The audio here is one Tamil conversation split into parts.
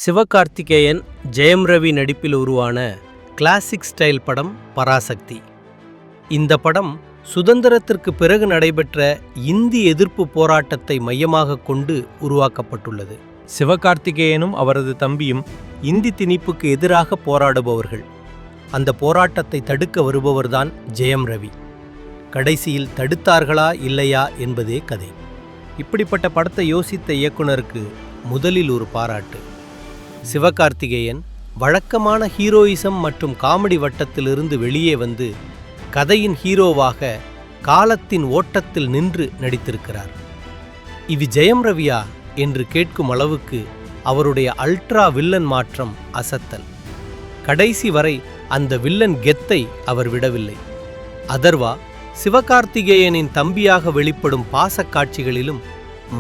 சிவகார்த்திகேயன், ஜெயம் ரவி நடிப்பில் உருவான கிளாசிக் ஸ்டைல் படம் பராசக்தி. இந்த படம் சுதந்திரத்திற்கு பிறகு நடைபெற்ற இந்தி எதிர்ப்பு போராட்டத்தை மையமாக கொண்டு உருவாக்கப்பட்டுள்ளது. சிவகார்த்திகேயனும் அவரது தம்பியும் இந்தி திணிப்புக்கு எதிராக போராடுபவர்கள். அந்த போராட்டத்தை தடுக்க வருபவர்தான் ஜெயம் ரவி. கடைசியில் தடுத்தார்களா இல்லையா என்பதே கதை. இப்படிப்பட்ட படத்தை யோசித்த இயக்குனருக்கு முதலில் ஒரு பாராட்டு. சிவகார்த்திகேயன் வழக்கமான ஹீரோயிசம் மற்றும் காமெடி வட்டத்திலிருந்து வெளியே வந்து கதையின் ஹீரோவாக காலத்தின் ஓட்டத்தில் நின்று நடித்திருக்கிறார். இது ஜெயம் ரவியா என்று கேட்கும் அளவுக்கு அவருடைய அல்ட்ரா வில்லன் மாற்றம் அசத்தல். கடைசி வரை அந்த வில்லன் கெத்தை அவர் விடவில்லை. அதர்வா சிவகார்த்திகேயனின் தம்பியாக வெளிப்படும் பாசக்காட்சிகளிலும்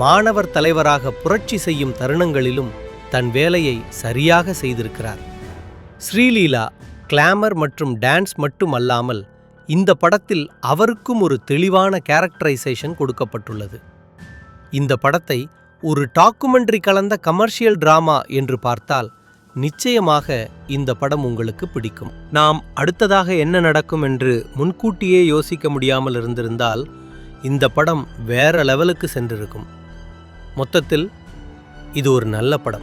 மாணவர் தலைவராக புரட்சி செய்யும் தருணங்களிலும் தன் வேலையை சரியாக செய்திருக்கிறார். ஸ்ரீலீலா கிளாமர் மற்றும் டான்ஸ் மட்டும் அல்லாமல் இந்த படத்தில் அவருக்கும் ஒரு தெளிவான கேரக்டரைசேஷன் கொடுக்கப்பட்டுள்ளது. இந்த படத்தை ஒரு டாக்குமெண்ட்ரி கலந்த கமர்ஷியல் டிராமா என்று பார்த்தால் நிச்சயமாக இந்த படம் உங்களுக்கு பிடிக்கும். நாம் அடுத்ததாக என்ன நடக்கும் என்று முன்கூட்டியே யோசிக்க முடியாமல் இருந்திருந்தால் இந்த படம் வேற லெவலுக்கு சென்றிருக்கும். மொத்தத்தில் இது ஒரு நல்ல படம்.